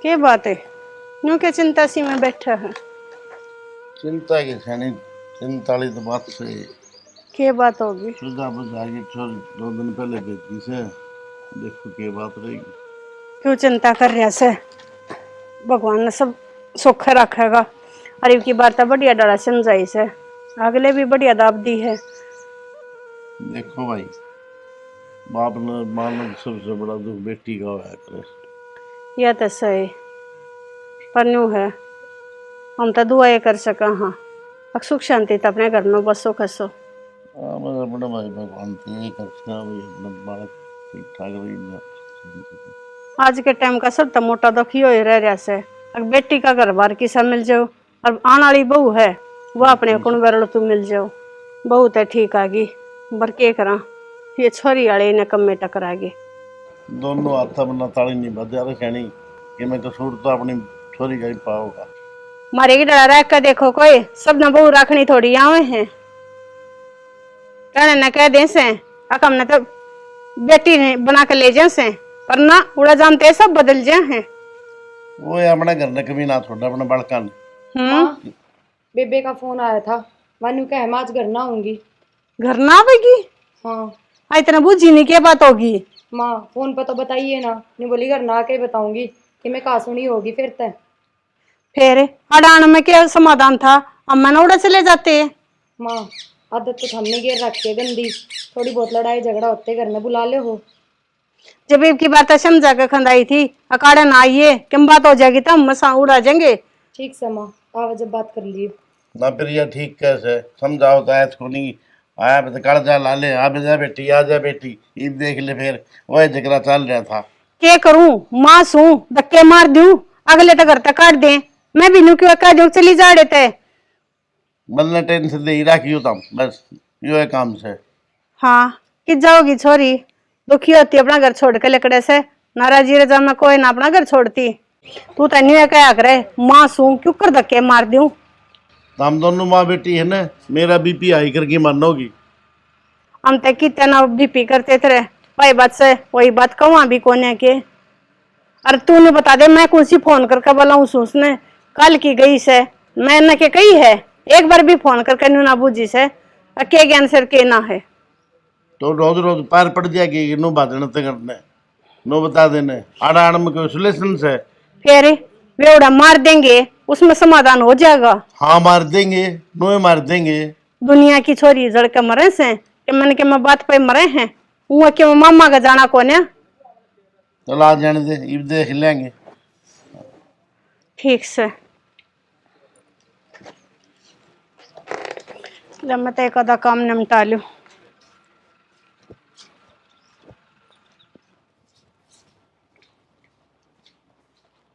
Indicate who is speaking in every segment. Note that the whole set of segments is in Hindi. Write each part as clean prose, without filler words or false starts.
Speaker 1: क्या बात है? यूं क्या चिंता सी में बैठा है?
Speaker 2: चिंता की खैनी चिंता वाली तो बात से
Speaker 1: क्या बात होगी?
Speaker 2: सुधा बुझा के छोड़ 2 दिन पहले भेजी से। देखो क्या बात रहेगी।
Speaker 1: क्यों चिंता कर रहा से? भगवान ने सब सुख रखेगा। अरे की बात बढ़िया डरा समझाई से, अगले भी बढ़िया दाब दी है।
Speaker 2: देखो भाई, बाप ने मानो सबसे बड़ा दुख बेटी का होया करे।
Speaker 1: यह तो सही, पर न्यू है हम तो दुआ कर सका। हाँ, सुख शांति तो अपने घर में बसो खसो।
Speaker 2: मैं अपने भाई भगवान से यही करता भाई, अपने बालक ठीक ठाक रही।
Speaker 1: आज के टाइम का सब तो मोटा दुख ही रह रहा से। अगर बेटी का घर बार किसा मिल जाओ, और आने वाली बहू है वो अपने कुण बरड़ तू मिल जाओ, बहू तो ठीक आ गई, बर के करा ये छोरी वाले ने कम में टकरा गए।
Speaker 2: दोनों हाथ अपना ताली नहीं बजा रखनी कि मैं कसूर तो अपनी छोरी का ही पाऊंगा।
Speaker 1: मारे की डरा रख कर देखो, कोई सब न बहू रखनी थोड़ी आवे हैं, कहने न कह दे से अकम ने तो बेटी ने बना कर ले जाए से, पर ना उड़ा जानते सब बदल जाए हैं।
Speaker 2: वो अपने घर ने कभी ना छोड़ा अपने बड़का ने।
Speaker 3: माँ, बेबे का फोन आया था। मानू कहे मैं आज घर ना आऊंगी।
Speaker 1: घर ना आवेगी?
Speaker 3: हाँ
Speaker 1: इतना बुझी नहीं क्या बात होगी?
Speaker 3: माँ, फोन पे तो बताइए ना। नहीं बोली घर ना आके बताऊंगी कि मैं कहा सुनी होगी फिर तय।
Speaker 1: फिर अड़ान में क्या समाधान था? अम्मा ने उड़ा चले जाते।
Speaker 3: माँ, आदत तो हमने गिर रखी है गंदी। थोड़ी बहुत लड़ाई झगड़ा होते घर में बुला ले हो।
Speaker 1: जब की बात समझा के खंदाई थी, अकाड़ा ना आइए किम बात हो जाएगी तो हम मसा उड़ा जाएंगे।
Speaker 3: ठीक से माँ, आवा जब बात कर लिए।
Speaker 2: ना फिर यह ठीक कैसे समझाओ तो ऐसा नहीं आया तो कड़ जा लाले आ जा बेटी आ जा बेटी ईद देख ले। फिर वह झगड़ा चल रहा था।
Speaker 1: क्या करूं? मां सू धक्के मार दूं, अगले तो घर तक काट दे। मैं भी क्यों कह दूं चली जा देते।
Speaker 2: बल्ले टेंशन दे ही रखियो तुम बस यो है काम से।
Speaker 1: हाँ, कि जाओगी छोरी, दुखी होती अपना घर छोड़ के लकड़े से। नाराजी रजा में कोई ना अपना घर छोड़ती। तू तो नहीं क्या करे, मां सू क्यों कर धक्के मार दूं।
Speaker 2: हम दोनों माँ बेटी है ना, मेरा बीपी हाई करके मानोगी।
Speaker 1: हम तक कितने ना बीपी करते थे भाई बात से, वही बात कहूँ भी कोने के। अरे तूने बता दे, मैं कौन सी फोन करके बोला उसने कल की गई से, मैं न के कही है एक बार भी फोन करके ना बूझी से के ज्ञान सर के ना है।
Speaker 2: तो रोज रोज पैर पड़ जाएगी नो बाधने ते करने नो बता देने आड़ा आड़ में कोई सुलेशन से।
Speaker 1: फिर वे उड़ा मार देंगे, उसमें समाधान हो जाएगा।
Speaker 2: हाँ मार देंगे, नो मार देंगे।
Speaker 1: दुनिया की छोरी जड़ के मरे से कि मन के मैं बात पे मरे हैं, वो के मामा का जाना कौन है।
Speaker 2: चल आ जाने दे, इब देख लेंगे।
Speaker 1: ठीक से जब मैं एक आधा काम निपटा लूं।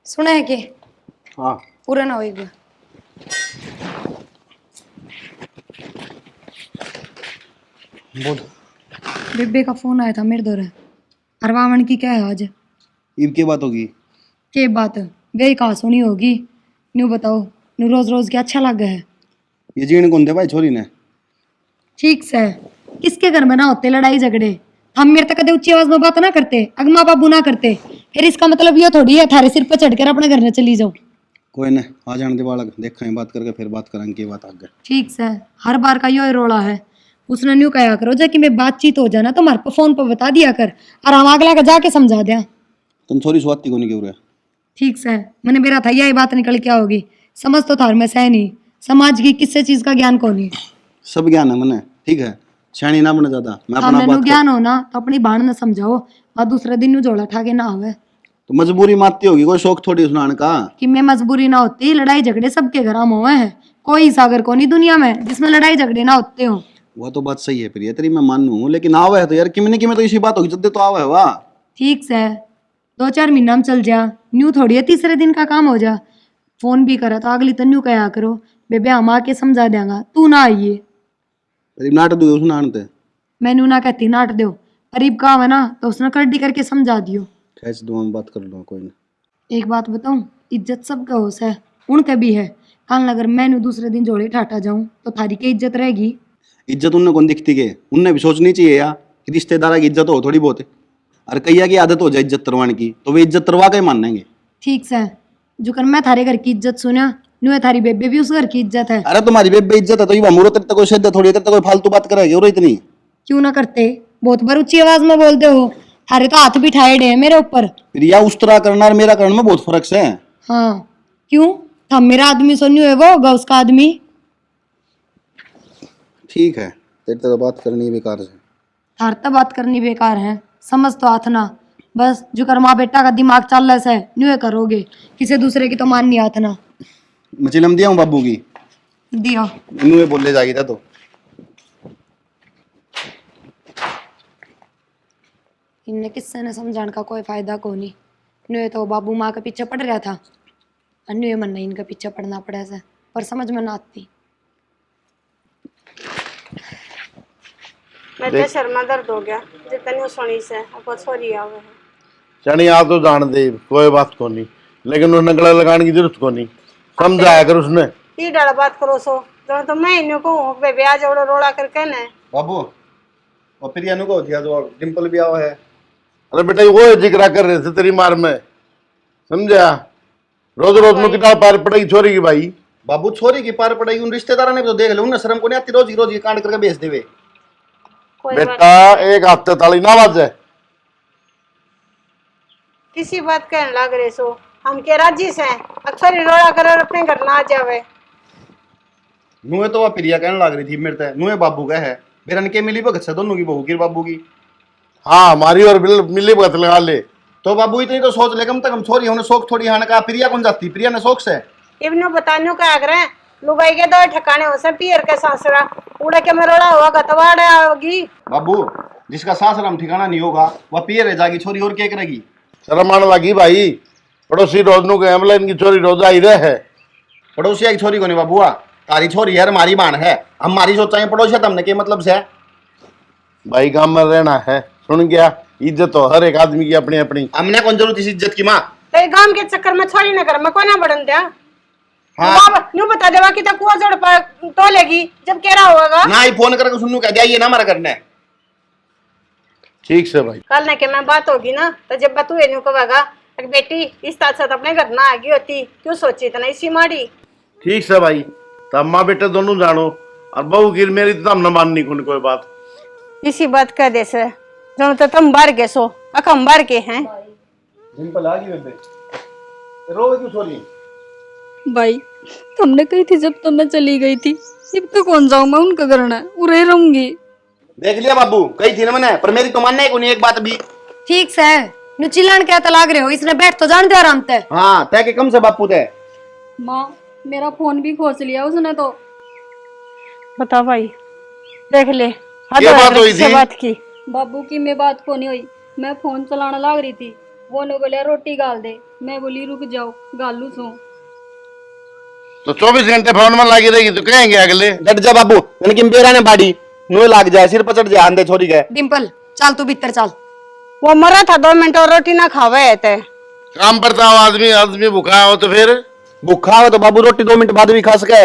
Speaker 3: सुना है कि
Speaker 2: हाँ
Speaker 3: पूरा ना होएगा।
Speaker 2: बोल।
Speaker 3: बेबे का फोन आया था मेरे दौरे। अरवावन की क्या है आज?
Speaker 4: ईद की बात होगी।
Speaker 3: के बात गई कहा सुनी होगी। न्यू बताओ, न्यू रोज रोज क्या अच्छा लग गया है।
Speaker 4: ये जीण कौन दे भाई छोरी ने?
Speaker 3: ठीक से किसके घर में ना होते लड़ाई झगड़े। हम मेरे तक कदे ऊंची आवाज में बात ना करते, अग माँ बाबू ना करते, फिर इसका मतलब ये थोड़ी है थारे सिर पर चढ़कर अपने घर में चली जाओ।
Speaker 4: कोई ने आ जाने दे बालक, देखेंगे बात करके फिर बात करेंगे की बात आगे।
Speaker 3: ठीक से हर बार का यो रोड़ा है। उसने न्यू कहा करो जा कि मैं बातचीत हो जाना तो हमारे फोन पर बता दिया कर, और हम अगला का जाके समझा दिया।
Speaker 4: तुम छोरी स्वाति को नहीं क्यों रहे?
Speaker 3: ठीक से मैंने मेरा था यही बात निकल क्या होगी। समझ तो थार में सह नहीं, समाज की किससे चीज का ज्ञान कौन है।
Speaker 4: सब ज्ञान है मने, ठीक है छानी ना बने ज्यादा। मैं अपना
Speaker 3: हमने
Speaker 4: बात
Speaker 3: ज्ञान हो ना तो अपनी बाण न समझाओ, और दूसरे दिन न्यू झोला ठाके ना आवे
Speaker 4: तो मजबूरी मानती होगी, कोई शौक थोड़ी सुनाने का।
Speaker 3: कि मैं मजबूरी ना होती। लड़ाई झगड़े सबके घर में हुए हैं, कोई सागर को नहीं दुनिया में जिसमें लड़ाई झगड़े ना होते हो।
Speaker 4: वो तो बात सही है प्रिय तेरी, मैं मानू, लेकिन आवे है तो यार किमने की में तो इसी बात होगी जब तो आवे है वाह।
Speaker 3: ठीक से 2-4 महीना में चल जा, न्यू थोड़ी है तीसरे दिन का काम हो जा। फोन भी करा तो अगली तो न्यू कहा करो बेबे हम आके समझा देंगा, तू ना आइए।
Speaker 4: तेरी नाट दो सुनाने ते
Speaker 3: मैनू ना कहती नाट दो, करीब काम है ना तो उसने कड्डी करके समझा दियो।
Speaker 4: खैच दो हम बात कर लो कोई ना।
Speaker 3: एक बात बताऊं, इज्जत सबका होश है, उनके भी है। कान अगर मैनू दूसरे दिन जोड़े ठाटा जाऊं तो थारी की इज्जत रहेगी।
Speaker 4: इज्जत उन्हें कौन दिखती के? उनने भी सोचनी चाहिए यार कि रिश्तेदार की इज्जत हो थोड़ी बहुत। अरे कैया की आदत हो जाए इज्जत तरवाने की तो वे इज्जत तरवा के मानेंगे।
Speaker 3: ठीक से जो कर मैं थारे घर की इज्जत सुना नु है थारी बेबे भी उस घर की इज्जत है।
Speaker 4: अरे तुम्हारी बेबे इज्जत है तो ये मुरो तेरे कोई शद्द थोड़ी तेरे कोई फालतू बात करेगी और इतनी
Speaker 3: क्यों ना करते, बहुत बार ऊंची आवाज में बोलते हो। थारे तो हाथ भी ठाए हैं मेरे ऊपर।
Speaker 4: फिर या उस तरह करना और मेरा करने में बहुत फर्क है।
Speaker 3: हाँ क्यों, हम मेरा आदमी सोन्यू है वो होगा उसका आदमी।
Speaker 4: ठीक है तेरे तो बात करनी बेकार है।
Speaker 3: थार तो बात करनी बेकार है, समझ तो आथ ना। बस जो कर माँ बेटा का दिमाग चल रहा है न्यू करोगे, किसी दूसरे की तो मान नहीं आथ ना।
Speaker 4: मैं चिलम दिया हूँ बाबू की
Speaker 3: दिया
Speaker 4: इन्होंने बोले जाएगी था तो
Speaker 3: इनने किससे ने समझाने का कोई फायदा को नहीं। न्यू तो बाबू माँ के पीछे पड़ रहा था, अन्य मन नहीं इनके पीछे पड़ना पड़ा से, पर समझ में ना आती।
Speaker 1: मैं तो शर्मा दर्द हो गया जितनी सुनी से आपको छोरी आवे है।
Speaker 2: चनी आ तो जान दे कोई बात को नहीं, लेकिन उन्हें गला लगाने की जरूरत को नहीं, समझाया कर उसने।
Speaker 1: ये डर बात करो सो तो मैं इन्हें को बे ब्याज और रोड़ा करके ना
Speaker 4: बाबू और फिर यानू को दिया जो डिंपल भी आओ है।
Speaker 2: अरे बेटा वो जिक्र कर रहे थे तेरी मार में, समझा? रोज रोज में कितना पार पड़ेगी छोरी की भाई।
Speaker 4: बाबू छोरी की पार पड़ेगी उन रिश्तेदारों ने भी तो देख लो, उन्हें शर्म को नहीं आती रोज रोज ये कांड करके बेच देवे।
Speaker 2: बेटा एक हफ्ते ताली ना बाजे
Speaker 1: किसी बात कहने लग रहे सो हम के राजी से अक्सर रोड़ा कर अपने घर ना आ जावे।
Speaker 4: नुए तो वह प्रिया कहने लग रही थी मेरे ते नुए बाबू का है बेरन के मिली भगत से दोनों की बहू की बाबू की।
Speaker 2: हाँ हमारी और मिली भगत लगा ले
Speaker 4: तो बाबू इतनी तो सोच ले कम तक हम छोरी हमने शौक थोड़ी हाने का प्रिया कौन जाती प्रिया ने शौक से
Speaker 1: इवनो बतानो का आग्रह लुगाई के दो ठिकाने हो से पियर के सासरा उड़ा के मरोड़ा हुआ गतवाड़ होगी।
Speaker 4: बाबू जिसका सासराम ठिकाना नहीं होगा वह पियर रह जाएगी छोरी और क्या करेगी।
Speaker 2: शर्म आने लगी भाई, पड़ोसी रोज नु के हमला इनकी छोरी रोज आई रहे है।
Speaker 4: पड़ोसिया की छोरी को नहीं बाबूआ तारी छोरी है हमारी बाण है, हमारी सोचा है पड़ोसिया तुमने के मतलब से
Speaker 2: भाई गांव में रहना है, सुन गया? इज्जत तो हर एक आदमी की अपनी अपनी।
Speaker 4: हमने कौन जरूरत इस इज्जत की माँ
Speaker 1: तो गांव के चक्कर में छोरी न कर मैं कोना बढ़न दिया।
Speaker 4: हाँ
Speaker 1: न्यू बता देवा कि तो कुआ जोड़ पर तो लेगी जब कह रहा होगा
Speaker 4: ना ही फोन करके सुनू कह दिया ये ना हमारा करना है।
Speaker 2: ठीक से भाई
Speaker 1: कल न के मैं बात होगी ना तो जब तू ये न्यू कहेगा बेटी इस तरह से अपने घर ना आगी होती क्यों सोची इतना इसी माड़ी।
Speaker 2: ठीक से भाई तो अम्मा बेटे दोनों जानो और बहू की मेरी तो हम न माननी कोई बात।
Speaker 1: इसी बात कह दे से जो तो तुम बार के सो हम बार के हैं।
Speaker 4: सिंपल आ गई बेबे रो क्यों छोरी
Speaker 5: भाई तुमने कही थी जब तो मैं चली गई थी, अब तो कौन जाऊं मैं उनका करना है उरे रहूंगी।
Speaker 4: देख लिया बाबू कही थी ना मैंने पर मेरी तो मानना है कोई एक बात भी।
Speaker 3: ठीक से नु चिल्लान क्या तलाग रहे हो, इसने बैठ तो जान दे आराम ते।
Speaker 4: हाँ तय के कम से बापू तय
Speaker 5: माँ मेरा फोन भी खोस लिया उसने तो।
Speaker 1: बता भाई देख ले
Speaker 2: क्या बात हुई थी?
Speaker 1: बात की
Speaker 5: बाबू की मैं बात को नहीं हुई, मैं फोन चलाने लग रही थी, वो ने बोलिया रोटी गाल दे, मैं बोली रुक जाओ गालू सो।
Speaker 2: तो 24 घंटे फोन में लगी रहेगी तो कहेंगे अगले
Speaker 4: डट जा बाबू यानी कि बेरा ने बाड़ी नुए लाग जाए सिर पर चढ़ जाए आंधे छोरी गए।
Speaker 3: डिम्पल चल तू भीतर चल।
Speaker 1: वो मरा था 2 मिनट और रोटी ना खावे है ते
Speaker 2: काम करता हो आदमी आदमी भूखा हो तो फिर
Speaker 4: भूखा हो तो बाबू रोटी 2 मिनट बाद भी खा सके।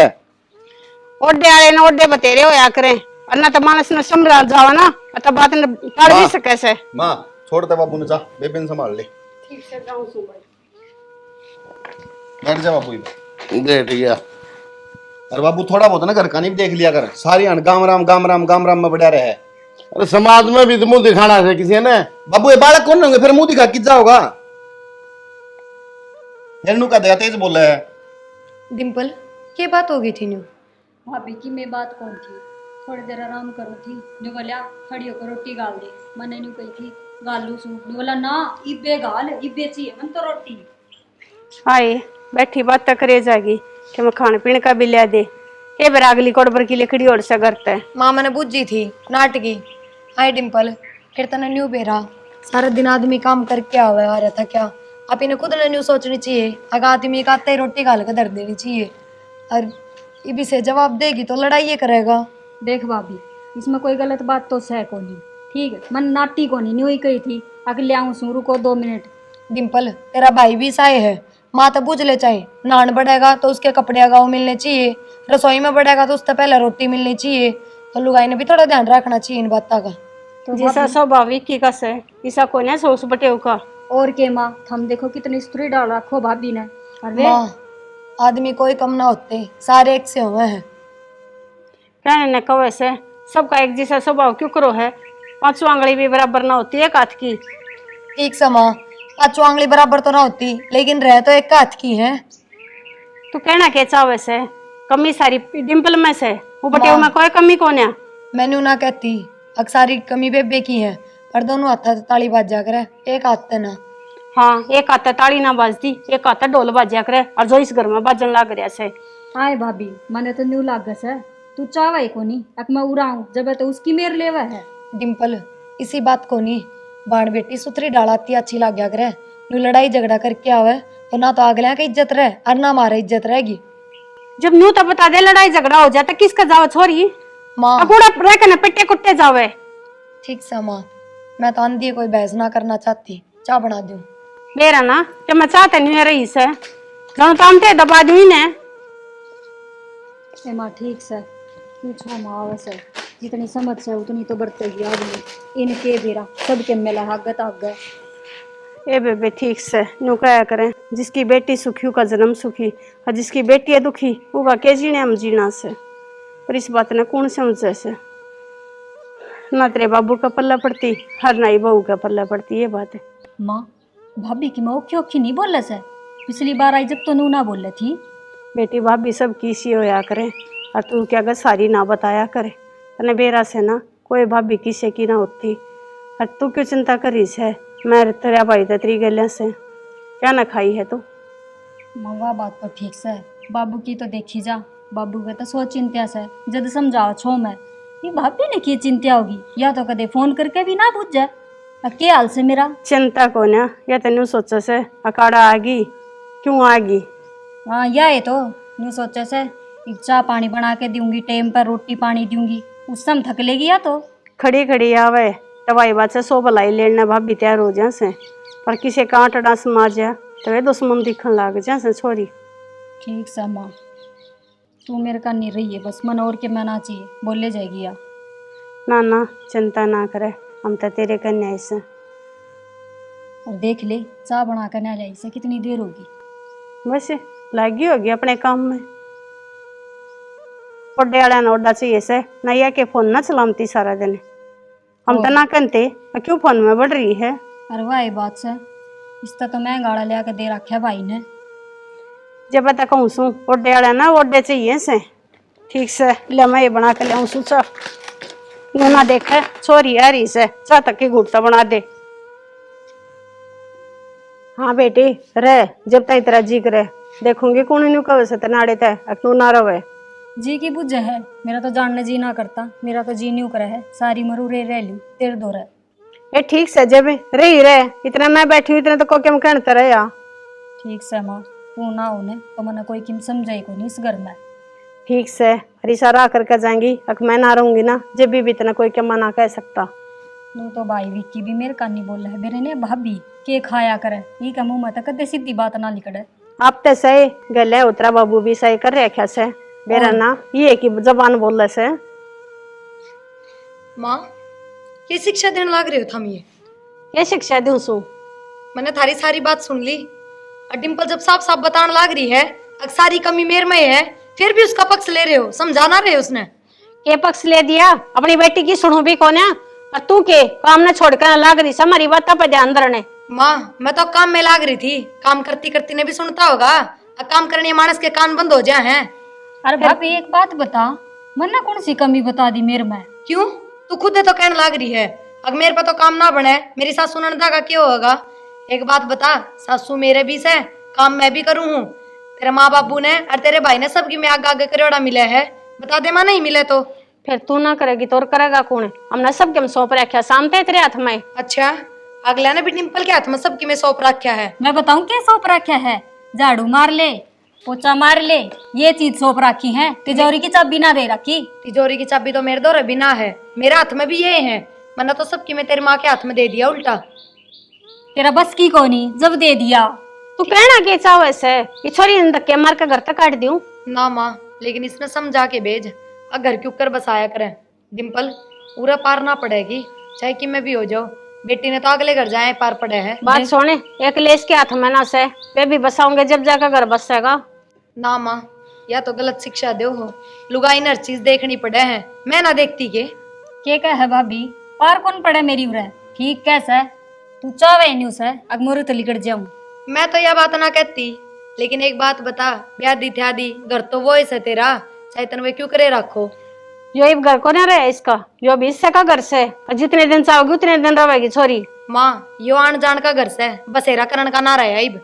Speaker 1: ओडे आले ना ओडे बतेरे होया करे और ना तो मानस ने संभल जावा ना तो बात ने टाल भी सके से।
Speaker 4: माँ छोड़ दे बाबू ने जा बेबे ने संभाल ले।
Speaker 1: ठीक से जाऊं सु भाई
Speaker 4: बैठ जा बाबू
Speaker 2: बैठ गया।
Speaker 4: अरे बाबू थोड़ा बहुत ना घर का नहीं देख लिया कर सारी अन गाम राम गाम राम गाम राम में बढ़िया रहे।
Speaker 2: अरे समाज में भी तो मुंह दिखाना है किसी ने।
Speaker 4: बाबू ये बालक कौन होंगे फिर मुंह दिखा कितना होगा हेरनू का दया तेज बोला है।
Speaker 3: डिम्पल क्या बात हो गई थी न्यू?
Speaker 5: भाभी की मैं बात कौन थी, थोड़ी देर आराम करो थी, जो बोलिया खड़ी होकर रोटी गाल दे, मैंने नहीं कही थी गालू सू, जो बोला ना इबे गाल इबे चाहिए मन तो रोटी।
Speaker 1: हाय बैठी बात तक करे जाएगी कि मैं खाने पीने का भी ले दे ये बेर अगली कोडबर की लकड़ी और से करते है।
Speaker 3: माँ मैंने बुझी थी नाटकी। हाय डिम्पल फिर तने न्यू बेरा सारा दिन आदमी काम करके आवे आ रहा था क्या, आप इन्हें खुद ने न्यू सोचनी चाहिए। अगर आदमी का आते ही रोटी गाल कर धर देनी चाहिए और ये भी से जवाब देगी तो लड़ाई ये करेगा।
Speaker 5: देख भाभी इसमें कोई गलत बात तो है को नहीं, ठीक है मन नाटी को नहीं हुई कही थी आगे ले आऊँ सू रुको 2 मिनट।
Speaker 3: डिम्पल तेरा भाई भी साए है, माँ तो बुझ ले चाहे नान बढ़ेगा तो उसके कपड़े अगाऊ मिलने चाहिए, रसोई में बढ़ेगा तो उससे पहले रोटी मिलनी चाहिए, तो लुगाई ने भी थोड़ा ध्यान रखना चाहिए इन बातों का।
Speaker 1: तो जैसा स्वाभाविक की कस है ऐसा को ना सोच बटे का
Speaker 5: और के माँ, हम देखो कितनी स्त्री डाल रखो भाभी ने। अरे
Speaker 3: माँ, आदमी कोई कम ना होते, सारे एक से हुए हैं।
Speaker 1: कहने ने कहो ऐसे, सबका एक जैसा स्वभाव क्यों करो है? पांचों आंगली भी बराबर ना होती एक हाथ की।
Speaker 3: ठीक से माँ, पांचों आंगली बराबर तो ना होती, लेकिन रह तो एक हाथ की है।
Speaker 1: तू कहना के चाव ऐसे, कमी सारी डिम्पल में से, वो बटे
Speaker 3: माँ।
Speaker 1: में कोई कमी कौन है?
Speaker 3: मैंने ना कहती, अक्सारी कमी बेबे की है, पर दोनों हाथ ताली बाज जा करे, एक हाथ ते ना।
Speaker 1: हाँ, एक हाथ ताली ना बाजती, एक हाथ ढोल बाजा करे, और जो इस घर में बाजन लाग रहा से।
Speaker 5: आए भाभी, मने तो न्यू लागस है। तू चावा ही कोनी अक मैं उड़ाऊं, जब तो उसकी मेर लेवा है।
Speaker 3: डिम्पल, इसी बात को नहीं, बाण बेटी सुथरी डालाती अच्छी लाग गया करे, नू लड़ाई झगड़ा करके आवे तो ना तो अगले की इज्जत रहे और ना हमारे इज्जत रहेगी।
Speaker 1: जब नू तो बता दे लड़ाई झगड़ा हो जाता किसका जाओ छोरी?
Speaker 3: माँ,
Speaker 1: अकूड़ा रह के न पिट्टे कुट्टे जावे।
Speaker 3: ठीक से माँ, मैं तो आंधी कोई बहस ना करना चाहती, चाय बना दूं।
Speaker 1: मेरा ना जब मैं चाहते नहीं रही से जब तामते दबा दी ने।
Speaker 5: ए माँ ठीक से पूछो माँ वैसे, जितनी समझ है उतनी तो बरतेगी आदमी। इनके बेरा सबके मेला हागत आग गए।
Speaker 1: ए बेबे ठीक से नू क्या करें, जिसकी बेटी सुखी का जन्म सुखी, और जिसकी बेटी है दुखी उगा के जीने हम जीना से। पर इस बात ने कौन समझे से? ना तेरे बाबू का पल्ला पड़ती, हर नाई बहू का पल्ला पड़ती, ये बात है।
Speaker 5: माँ, भाभी की मैं ओखी ओखी नहीं बोले से। पिछली बार आई जब तो नू ना बोले थी।
Speaker 1: बेटी भाभी सब किसी होया करे, और तू क्या अगर सारी ना बताया करे, तने बेरा से ना कोई भाभी किसी की ना होती। और तू क्यों चिंता करीस है? मैं तेरा भाई तेरी गलियां से क्या ना खाई है तू?
Speaker 5: मंगा बात तो ठीक से, बाबू की तो देखी जा। बाबू के तो सोच चिंता से जद समझाओ छो मैं, ये भाभी ने की चिंता होगी, या तो कदे फोन करके भी ना पूछ जाए क्या हाल से मेरा।
Speaker 1: चिंता को ना या तेन सोचा से अकाड़ा आगी क्यों आगी?
Speaker 5: हाँ या है तो न्यू सोचे से चाय पानी बना के दूंगी, टाइम पर रोटी पानी दूंगी, उस समय थक लेगी या तो।
Speaker 1: खड़ी खड़ी आवे दवाई बात से सो भलाई लेना भाभी तैयार हो जा से, पर किसी कांट डांस मार जा तो वे दुश्मन दिखन लाग जा से छोरी।
Speaker 5: ठीक से माँ, तू मेरे का नहीं रही है बस, मन और के मना चाहिए बोले जाएगी या।
Speaker 1: ना ना चिंता ना करे, हम तो तेरे कन्या से।
Speaker 5: और देख ले चाय बना कर ना लाई से कितनी देर होगी।
Speaker 1: बस लागी होगी अपने काम में। ओडे वाला ना ओडा चाहिए से नैया के फोन ना चलामती सारा दिन, हम तो ना कहते क्यों फोन में बढ़ रही है।
Speaker 5: अरे वाह बात से, इसका तो मैं गाड़ा लिया के दे रखा भाई ने।
Speaker 1: जब बता कहूँ सू ओडे वाला ना ओडे चाहिए से। ठीक से ले मैं ये बना के ले सू चा ना देखे छोरी आ रही से चा तक की घुटता बना दे। हाँ बेटी रह, जब तक तेरा जी करे देखूंगी कौन न्यू कवे से नाड़े तय अकनू ना रवे।
Speaker 5: जी की बुझ है, मेरा तो जानने जी ना करता, मेरा तो जी न्यू करे है, सारी मरू रे रह ली तेरे दो रह।
Speaker 1: ये ठीक से जब रही रहे इतना मैं बैठी हूँ इतना तो को क्या कहते रहे या।
Speaker 5: ठीक से माँ, तू ना होने तो मैंने कोई किम समझाई को नहीं इस घर में।
Speaker 1: ठीक से हरी सारा करके जाएंगी अक मैं ना रहूंगी ना, जब भी इतना कोई क्या मना कह सकता।
Speaker 5: नू तो भाई विक्की भी मेरे का नहीं बोल रहा है, मेरे ने भाभी के खाया करे ये का मुंह में तो कदे सीधी बात ना निकले।
Speaker 1: आप तो सही गले उतरा बाबू भी सही कर रखे से बेरा ना ये की जबान बोल से।
Speaker 3: माँ, ये शिक्षा देने लग रहे हो थम
Speaker 1: ये शिक्षा दूं सू?
Speaker 3: मैंने थारी सारी बात सुन ली, और डिम्पल जब साफ साफ बताने लग रही है अगर सारी कमी मेरे में है, फिर भी उसका पक्ष ले रहे हो, समझाना रहे हो उसने।
Speaker 1: के पक्ष ले दिया? अपनी बेटी की सुनू भी कौन है? और तू के काम न छोड़कर लाग रही हमारी बात पे ध्यान धरने।
Speaker 3: माँ, मैं तो काम में लाग रही थी, काम करती करती ने भी सुनता होगा, और काम करने मानस के कान बंद हो जाए हैं।
Speaker 5: अरे भाभी एक बात बता, मन्ना कौन सी कमी बता दी मेरे में?
Speaker 3: क्यों, तू खुद तो कहने लाग रही है अगर मेरे पे तो काम ना बने मेरी सासू ननदा का क्या होगा। एक बात बता, सासू मेरे भी से काम मैं भी करूँ हूँ, तेरे माँ बाबू ने और तेरे भाई ने सबकी में आगे आगे करोड़ा मिले है, बता दे माँ नहीं मिले तो।
Speaker 1: फिर तू ना करेगी तो और करेगा कौन? हमने सबके में सौंप रखा शामते तेरे हाथ में।
Speaker 3: अच्छा, अगला ने भी डिम्पल के हाथ में सबकी में सौंप रखा है।
Speaker 5: मैं बताऊं क्या सौंप रखा है? झाड़ू मार ले, पोछा मार ले, ये चीज सौंप रखी है। तिजोरी की चाबी ना दे रखी।
Speaker 3: तिजोरी की चाबी तो मेरे दौरे बिना है, मेरे हाथ में भी ये है, मैंने तो सबकी में तेरी माँ के हाथ में दे दिया उल्टा।
Speaker 5: तेरा बस की कोनी जब दे दिया।
Speaker 1: तू कहना के चाहो ऐसे ये छोरी ने धक्के मार के घर तक काट दूं?
Speaker 3: ना माँ, लेकिन इसने समझा के भेज, घर के ऊपर बसाया करे। डिम्पल पूरा पार ना पड़ेगी, चाहे कि मैं भी हो जाओ, बेटी ने तो अगले घर जाए पार पड़े है।
Speaker 1: बात सोने, एक लेस के हाथ में ना से वे भी बसाऊंगे जब जाकर घर बसेगा।
Speaker 3: ना माँ, या तो गलत शिक्षा दो हो, लुगाई ने हर चीज देखनी पड़े है, मैं ना देखती के
Speaker 5: क्या है भाभी, पार कौन पड़े मेरी उरे, ठीक कैसे तू चावे न्यू से अगमोरू तो लिकट जाऊं।
Speaker 3: मैं तो यह बात ना कहती, लेकिन एक बात बता, ब्याह दी थ्या दी, घर तो वो है तेरा, चाहे तन वे क्यों करे रखो।
Speaker 1: यो इब घर को नहीं रहे इसका, यो भी इससे का घर से, और जितने दिन चाहोगी उतने दिन रहेगी छोरी।
Speaker 3: माँ, यो आन जान का घर से बसेरा करण का ना रहा इब।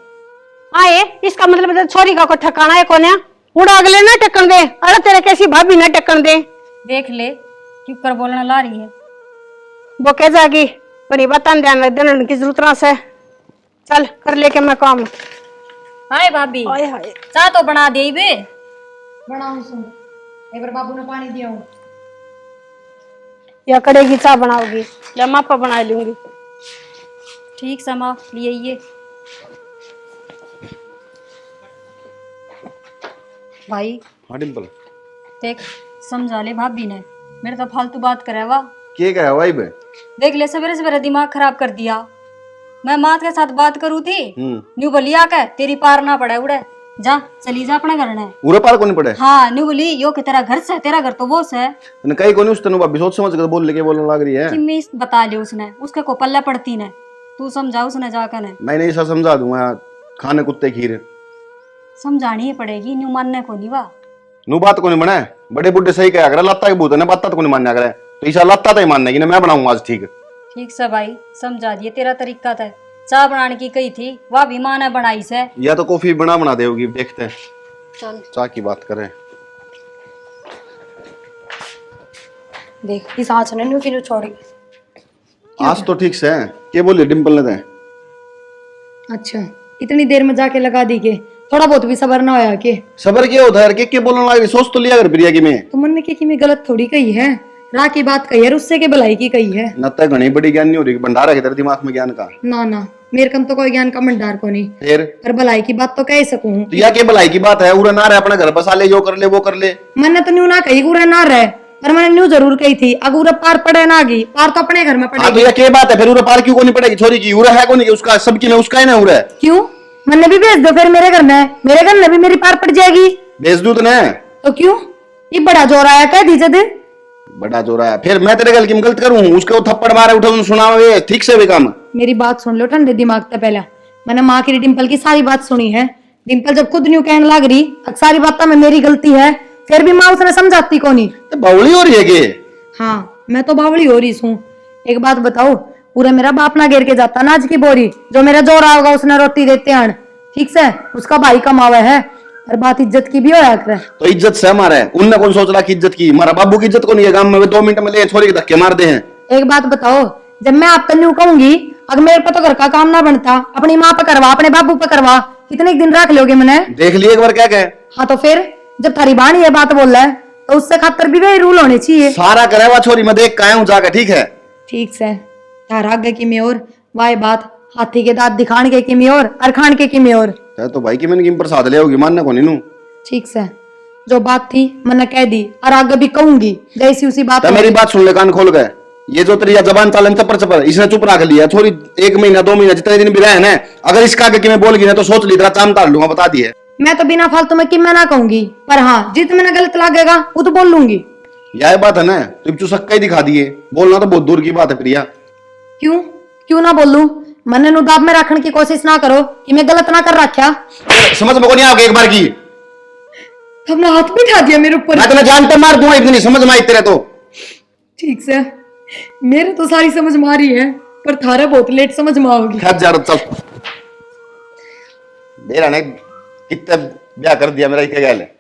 Speaker 1: आए इसका मतलब है छोरी का को ठकाना है कोने, उड़ा अगले ना टक्कन दे, अरे तेरे कैसी भाभी ना टक्कन दे।
Speaker 5: देख ले क्यों कर बोलना ला रही है।
Speaker 1: वो कह जाएगी पर ये बता ध्यान देने की जरूरत ना से। चल कर लेके मैं काम।
Speaker 5: हाय भाभी,
Speaker 1: हाय हाय
Speaker 5: चाह तो बना दे बे।
Speaker 3: बनाऊं सुन, एक बार बाबू ने पानी दिया हूँ।
Speaker 1: या कड़ेगी चाय बनाओगी या मापा बना लूंगी।
Speaker 5: ठीक समा लिए ये भाई।
Speaker 4: हाँ डिम्पल,
Speaker 5: देख समझा ले भाभी ने, मेरे तो फालतू बात करे वाह।
Speaker 4: क्या कहा भाई बे?
Speaker 5: देख ले सवेरे सवेरे दिमाग खराब कर दिया। मैं माँ के साथ बात करूँ थी, न्यू बलिया के तेरी पार ना पड़े उड़े, जा चली जा अपने घर ने।
Speaker 4: पूरे पार को नहीं पड़े।
Speaker 5: हाँ न्यू बोली यो कि तेरा घर से, तेरा घर तो वो से।
Speaker 4: तने कहीं को नहीं, उस तने भाभी सोच समझ कर बोल लेके बोलने लग रही है
Speaker 5: कि मिस बता ले उसने, उसके को पल्ले पड़ती ने, तू समझा उसने जाकर ने।
Speaker 4: मैं नहीं ऐसा समझा दूंगा, खाने कुत्ते खीर
Speaker 5: समझानी ही पड़ेगी, न्यू मानने को नहीं वा।
Speaker 4: नू बात को नहीं बना, बड़े बुढ़े सही कहा करे, लत्ता के भूत है ना, बात तो नहीं मानना करे, तो ईसा लत्ता तो ही मानने की ना, मैं बनाऊंगा आज। ठीक
Speaker 5: ठीक से भाई समझा दिए, तेरा तरीका था। चाय बनाने की कही थी, वह भी माँ ने बनाई से।
Speaker 4: या तो कॉफी बना देगी, देखते हैं।
Speaker 5: चल
Speaker 4: चाय की बात करें।
Speaker 3: देख इस आँच ने न्यू की न्यू छोड़ी।
Speaker 4: आज तो ठीक से है, क्या बोले डिम्पल ने?
Speaker 3: अच्छा, इतनी देर में जाके लगा दी के थोड़ा बहुत भी सबर ना होया के।
Speaker 4: सबर क्या होता है, क्या बोलने लग रही, सोच तो लिया कर प्रिया की मैं।
Speaker 3: तो मन ने की मैं गलत थोड़ी कही है, राह की बात कही है, उससे के भलाई की कही है।
Speaker 4: न तो घनी बड़ी ज्ञान नहीं हो रही, भंडार है तेरे दिमाग में ज्ञान का।
Speaker 3: ना ना, मेरे कम तो कोई ज्ञान का भंडार को नहीं,
Speaker 4: फिर
Speaker 3: पर भलाई की बात तो कह सकूं।
Speaker 4: तो या क्या भलाई की बात है, उरा ना रहे अपना घर बसा ले, जो कर ले वो कर ले।
Speaker 3: मैंने तो न्यू ना कही गुरा ना रहे, पर मैंने न्यू जरूर कही थी, अगर उरा पार पड़े ना गई, पार तो अपने घर में
Speaker 4: हाँ तो
Speaker 3: पड़ेगी।
Speaker 4: या क्या बात है फिर, उरा पार क्यों को नहीं पड़ेगी छोरी की? उरा है को नहीं, उसका सबकी में उसका ही ना उरा है।
Speaker 3: क्यों? मैंने भी भेज दो फिर मेरे घर में, मेरे घर में भी मेरी पार पड़ जाएगी।
Speaker 4: भेज दूं तने
Speaker 3: तो क्यों? ये बड़ा जोर आया कह दीजिए दे।
Speaker 4: बड़ा जोरा है, फिर मैं तेरे गल की गलत करूं? उसके थप्पड़ मारे उठा सुना ठीक से भी काम।
Speaker 3: मेरी बात सुन लो ठंडे दिमाग से पहले। मैंने माँ की डिम्पल की सारी बात सुनी है। डिम्पल जब खुद न्यू कहने लग रही सारी बात में मेरी गलती है, फिर भी माँ उसने समझाती को नहीं।
Speaker 4: तो बावली हो रही है के?
Speaker 3: हाँ मैं तो बावली हो रही हूँ। एक बात बताओ, पूरा मेरा बाप ना घेर के जाता ना आज की बोरी, जो मेरा जोर होगा उसने रोटी देते हैं, ठीक से उसका भाई कमावे है, और बात इज्जत की भी होया करे।
Speaker 4: तो इज्जत से हमारा है, उनने कौन सोच रहा कि इज्जत की? हमारा बाबू की इज्जत को नहीं है, गांव में 2 मिनट में ले छोरी के धक्के मार दे हैं।
Speaker 3: एक बात बताओ, जब मैं आप तन्यू कहूंगी अगर मेरे पे तो घर का काम ना बनता, अपनी माँ पे करवा, अपने बाबू पे करवा, कितने दिन रख लोगे मैंने?
Speaker 4: देख लिए एक बार क्या कहे।
Speaker 3: हाँ तो फिर जब थारी बाणी ये बात बोल रहा है तो उससे खातर भी वही रूल होने चाहिए।
Speaker 4: सारा करे हुआ छोरी मैं देख के आया हूं जाकर, ठीक है?
Speaker 3: ठीक से तार आगे की में और वाई बात, हाथी के दांत दिखाने के की में और खान के की में और।
Speaker 4: तो भाई की मैंने प्रसाद ले होगी, मानने को नहीं नू।
Speaker 3: ठीक से जो बात थी मैंने कह दी, और आगे भी कहूंगी जैसी उसी बात।
Speaker 4: तो मेरी बात सुन ले कान खोल गए, ये जो तेरी जबान चालन चपर चपर इसने चुप रख लिया छोरी, 1 महीना 2 महीना जितने दिन भी रहे ना, अगर इसका आगे की मैं बोल गई ना तो सोच ली तेरा चाम तार लूंगा, बता दिए।
Speaker 3: मैं तो बिना फालतू में कि मैं ना कहूंगी, पर हाँ जित मैंने गलत लगेगा वो तो बोल लूंगी।
Speaker 4: यह बात है ना, तुम चुसक्का ही दिखा दिए, बोलना तो बहुत दूर की बात है प्रिया।
Speaker 3: क्यों क्यों ना बोलूं? मैंने नुदाब में रखने की कोशिश ना करो कि मैं गलत ना कर रखा।
Speaker 4: समझ में को नहीं आओगे एक बार की?
Speaker 3: हमने हाथ भी उठा दिया मेरे ऊपर।
Speaker 4: मैं तुम्हें जानते मार दूंगा एक दिन, समझ में आई तेरे तो।
Speaker 3: ठीक से मेरे तो सारी समझ में आ रही है, पर थारे बहुत लेट समझ में आओगी।
Speaker 4: खैर जा चल, मेरा ने कितना ब्याह कर दिया मेरा, क्या गैल है?